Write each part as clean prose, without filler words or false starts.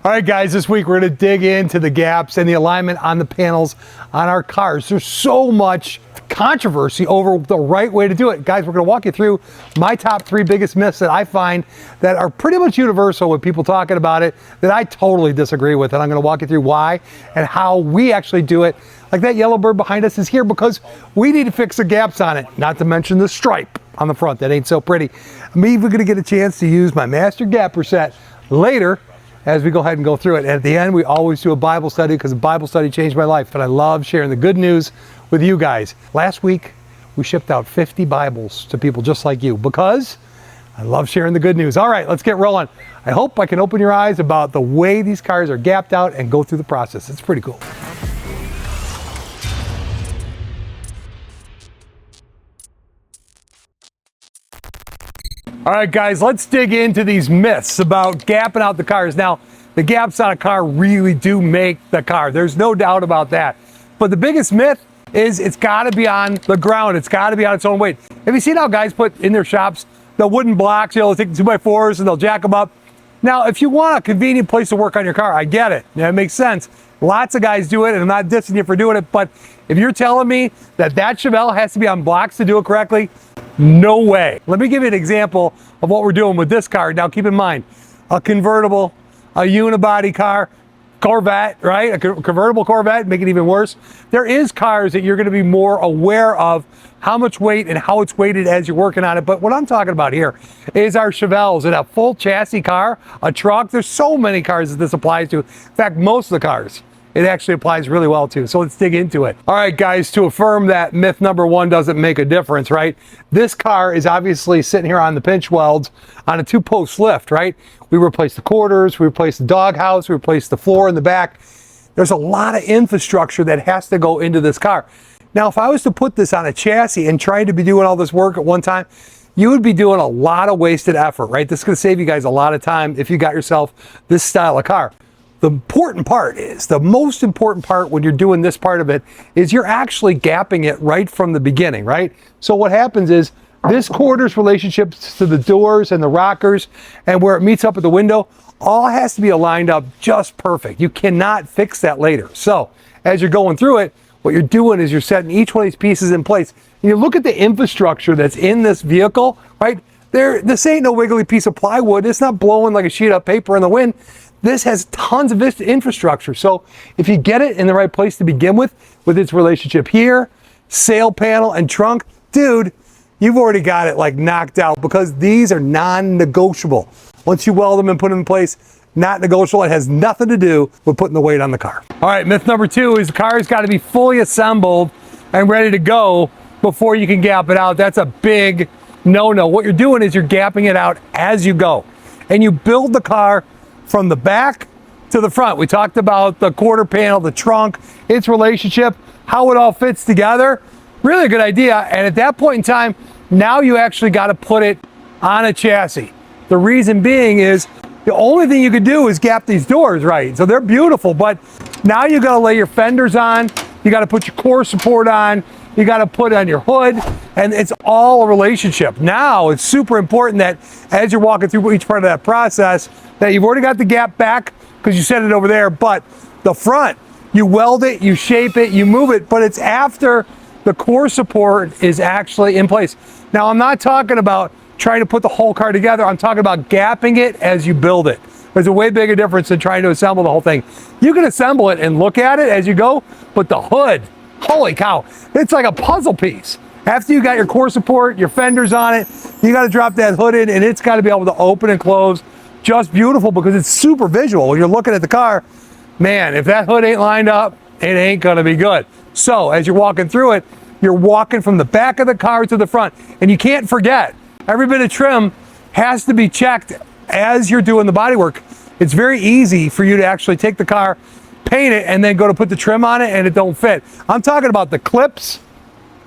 All right, guys, this week we're going to dig into the gaps and the alignment on the panels on our cars. There's so much controversy over the right way to do it. Guys, we're going to walk you through my top 3 biggest myths that I find that are pretty much universal with people talking about it that I totally disagree with. And I'm going to walk you through why and how we actually do it. Like that yellow bird behind us is here because we need to fix the gaps on it, not to mention the stripe on the front. That ain't so pretty. I'm even going to get a chance to use my master gapper set later as we go ahead and go through it. And at the end, we always do a Bible study because a Bible study changed my life. And I love sharing the good news with you guys. Last week, we shipped out 50 Bibles to people just like you because I love sharing the good news. All right, let's get rolling. I hope I can open your eyes about the way these cars are gapped out and go through the process. It's pretty cool. All right, guys, let's dig into these myths about gapping out the cars. Now, the gaps on a car really do make the car. There's no doubt about that. But the biggest myth is it's got to be on the ground. It's got to be on its own weight. Have you seen how guys put in their shops the wooden blocks? You know, they'll take the 2x4s and they'll jack them up. Now, if you want a convenient place to work on your car, I get it. Yeah, it makes sense. Lots of guys do it, and I'm not dissing you for doing it. But if you're telling me that Chevelle has to be on blocks to do it correctly, no way. Let me give you an example of what we're doing with this car. Now, keep in mind, a convertible, a unibody car, Corvette, right? A convertible Corvette, make it even worse. There is cars that you're going to be more aware of how much weight and how it's weighted as you're working on it. But what I'm talking about here is our Chevelles in a full chassis car, a truck. There's so many cars that this applies to. In fact, most of the cars, it actually applies really well to. So let's dig into it. All right, guys, to affirm that myth number 1 doesn't make a difference, right? This car is obviously sitting here on the pinch welds on a 2-post lift, right? We replaced the quarters, we replaced the doghouse, we replaced the floor in the back. There's a lot of infrastructure that has to go into this car. Now, if I was to put this on a chassis and trying to be doing all this work at one time, you would be doing a lot of wasted effort, right? This is going to save you guys a lot of time if you got yourself this style of car. The important part is, the most important part when you're doing this part of it is you're actually gapping it right from the beginning, right? So what happens is this quarters relationship to the doors and the rockers and where it meets up at the window all has to be aligned up just perfect. You cannot fix that later. So as you're going through it, what you're doing is you're setting each one of these pieces in place. And you look at the infrastructure that's in this vehicle, right? This ain't no wiggly piece of plywood. It's not blowing like a sheet of paper in the wind. This has tons of infrastructure. So if you get it in the right place to begin with its relationship here, sail panel and trunk, dude, you've already got it like knocked out because these are non-negotiable. Once you weld them and put them in place, not negotiable. It has nothing to do with putting the weight on the car. All right, myth number 2 is the car's got to be fully assembled and ready to go before you can gap it out. That's a big no-no. What you're doing is you're gapping it out as you go. And you build the car from the back to the front. We talked about the quarter panel, the trunk, its relationship, how it all fits together. Really a good idea. And at that point in time, now you actually got to put it on a chassis. The reason being is the only thing you could do is gap these doors right. So they're beautiful, but now you got to lay your fenders on. You got to put your core support on. You got to put on your hood, and it's all a relationship. Now it's super important that as you're walking through each part of that process, that you've already got the gap back because you set it over there, but the front, you weld it, you shape it, you move it, but it's after the core support is actually in place. Now, I'm not talking about trying to put the whole car together. I'm talking about gapping it as you build it. There's a way bigger difference than trying to assemble the whole thing. You can assemble it and look at it as you go, but the hood, holy cow, it's like a puzzle piece. After you got your core support, your fenders on it, you got to drop that hood in and it's got to be able to open and close just beautiful because it's super visual. When you're looking at the car, man, if that hood ain't lined up, it ain't going to be good. So as you're walking through it, you're walking from the back of the car to the front. And you can't forget, every bit of trim has to be checked as you're doing the bodywork. It's very easy for you to actually take the car, paint it, and then go to put the trim on it and it don't fit. I'm talking about the clips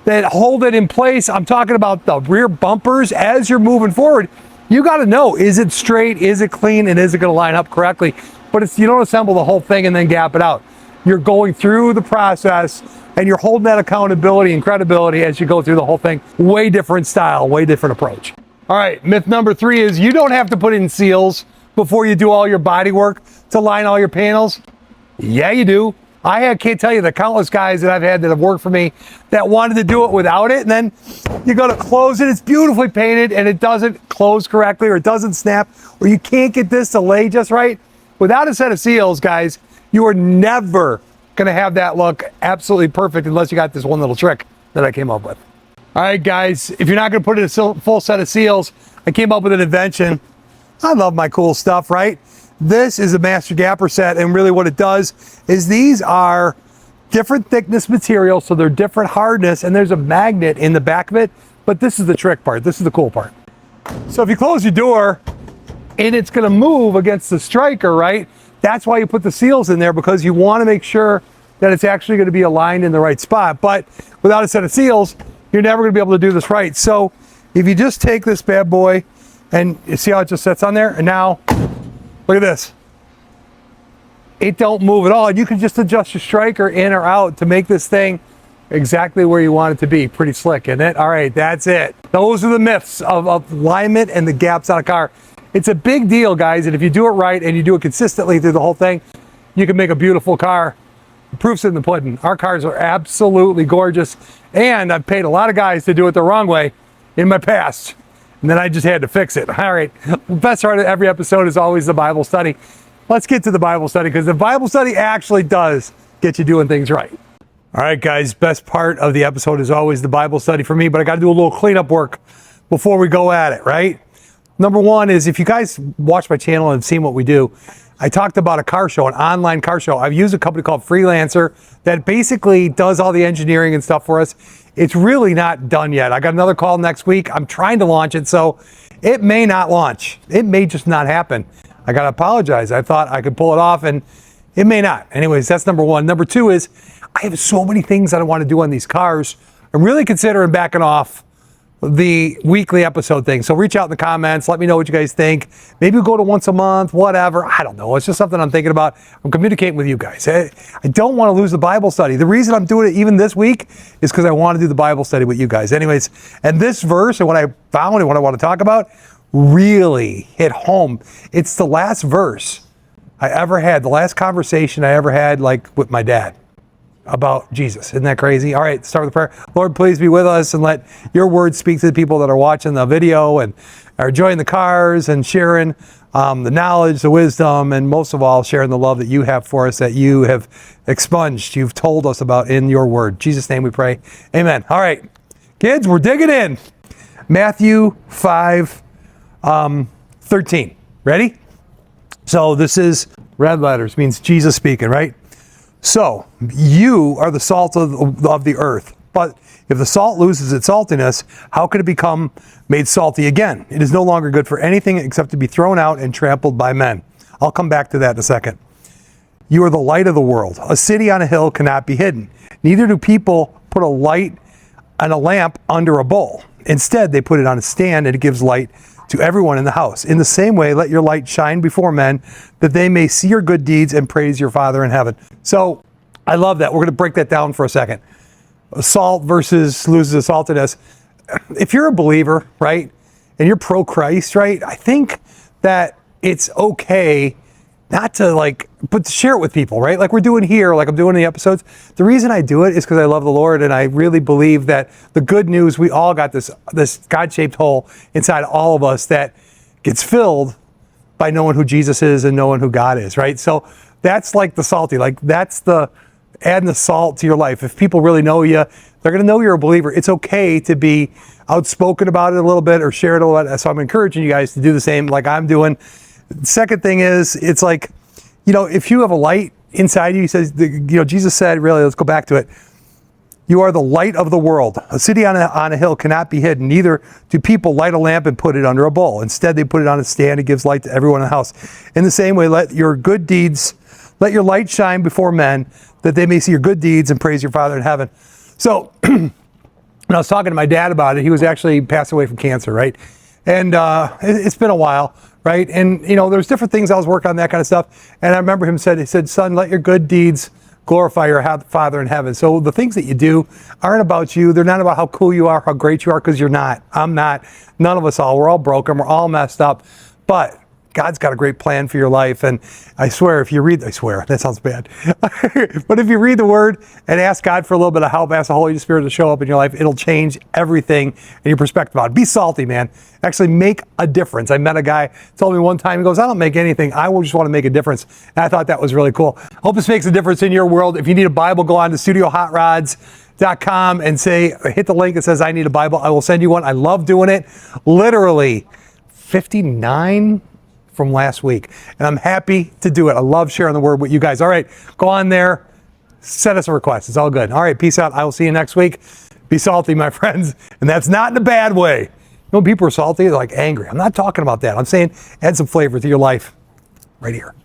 that hold it in place. I'm talking about the rear bumpers as you're moving forward. You got to know, is it straight, is it clean, and is it going to line up correctly? But you don't assemble the whole thing and then gap it out. You're going through the process and you're holding that accountability and credibility as you go through the whole thing. Way different style, way different approach. All right, myth number 3 is you don't have to put in seals before you do all your body work to line all your panels? Yeah, you do. I can't tell you the countless guys that I've had that have worked for me that wanted to do it without it, and then you go to close it, it's beautifully painted, and it doesn't close correctly, or it doesn't snap, or you can't get this to lay just right. Without a set of seals, guys, you are never going to have that look absolutely perfect unless you got this one little trick that I came up with. All right, guys, if you're not going to put in a full set of seals, I came up with an invention. I love my cool stuff, right? This is a master gapper set, and really what it does is these are different thickness materials, so they're different hardness, and there's a magnet in the back of it, but this is the trick part. This is the cool part. So if you close your door and it's going to move against the striker, right? That's why you put the seals in there, because you want to make sure that it's actually going to be aligned in the right spot. But without a set of seals, you're never going to be able to do this right. So if you just take this bad boy and you see how it just sits on there, and now look at this. It don't move at all. And you can just adjust your striker in or out to make this thing exactly where you want it to be. Pretty slick, isn't it? All right, that's it. Those are the myths of alignment and the gaps on a car. It's a big deal, guys, and if you do it right and you do it consistently through the whole thing, you can make a beautiful car. The proof's in the pudding. Our cars are absolutely gorgeous, and I've paid a lot of guys to do it the wrong way in my past, and then I just had to fix it. All right, the best part of every episode is always the Bible study. Let's get to the Bible study, because the Bible study actually does get you doing things right. All right, guys, best part of the episode is always the Bible study for me, but I got to do a little cleanup work before we go at it, right? Number one is, if you guys watch my channel and have seen what we do, I talked about a car show, an online car show. I've used a company called Freelancer that basically does all the engineering and stuff for us. It's really not done yet. I got another call next week. I'm trying to launch it, so it may not launch. It may just not happen. I got to apologize. I thought I could pull it off, and it may not. Anyways, that's number one. Number two is, I have so many things that I want to do on these cars. I'm really considering backing off the weekly episode thing. So reach out in the comments. Let me know what you guys think. Maybe we'll go to once a month, whatever. I don't know. It's just something I'm thinking about. I'm communicating with you guys. I don't want to lose the Bible study. The reason I'm doing it even this week is because I want to do the Bible study with you guys. Anyways, and this verse and what I found and what I want to talk about really hit home. It's the last verse I ever had, the last conversation I ever had, like with my dad, about Jesus. Isn't that crazy? All right, start with prayer. Lord, please be with us and let your word speak to the people that are watching the video and are enjoying the cars and sharing the knowledge, the wisdom, and most of all, sharing the love that you have for us, that you have expunged, you've told us about in your word. In Jesus' name we pray. Amen. All right, kids, we're digging in. Matthew 5:13. Ready? So this is red letters, means Jesus speaking, right? So, you are the salt of the earth. But if the salt loses its saltiness, how can it become made salty again? It is no longer good for anything except to be thrown out and trampled by men. I'll come back to that in a second. You are the light of the world. A city on a hill cannot be hidden. Neither do people put a light and a lamp under a bowl. Instead, they put it on a stand, and it gives light to everyone in the house. In the same way, let your light shine before men, that they may see your good deeds and praise your Father in heaven. So, I love that. We're going to break that down for a second. Salt versus loses its saltiness. If you're a believer, right, and you're pro-Christ, right, I think that it's okay not to, but to share it with people, right? Like we're doing here, like I'm doing in the episodes. The reason I do it is because I love the Lord, and I really believe that the good news, we all got this God-shaped hole inside all of us that gets filled by knowing who Jesus is and knowing who God is, right? So that's like the salty, that's the adding the salt to your life. If people really know you, they're going to know you're a believer. It's okay to be outspoken about it a little bit or share it a little bit. So I'm encouraging you guys to do the same like I'm doing. Second thing is, it's like, if you have a light inside you, he says, Jesus said, really, let's go back to it. You are the light of the world. A city on a hill cannot be hidden. Neither do people light a lamp and put it under a bowl. Instead, they put it on a stand. It gives light to everyone in the house. In the same way, let your light shine before men, that they may see your good deeds and praise your Father in heaven. So, when I was talking to my dad about it, he was actually passed away from cancer, right? And it's been a while, right? And, there's different things I was working on, that kind of stuff. And I remember he said, son, let your good deeds glorify your Father in heaven. So the things that you do aren't about you. They're not about how cool you are, how great you are, because you're not. I'm not. None of us all. We're all broken. We're all messed up. But God's got a great plan for your life. And I swear, if you read, I swear, that sounds bad. But if you read the Word and ask God for a little bit of help, ask the Holy Spirit to show up in your life, it'll change everything in your perspective on it. Be salty, man. Actually make a difference. I met a guy, told me one time, he goes, I don't make anything. I just want to make a difference. And I thought that was really cool. Hope this makes a difference in your world. If you need a Bible, go on to studiohotrods.com and hit the link that says I need a Bible. I will send you one. I love doing it. Literally 59 from last week. And I'm happy to do it. I love sharing the Word with you guys. All right, go on there. Send us a request. It's all good. All right, peace out. I will see you next week. Be salty, my friends. And that's not in a bad way. You know, when people are salty, they're like angry. I'm not talking about that. I'm saying add some flavor to your life right here.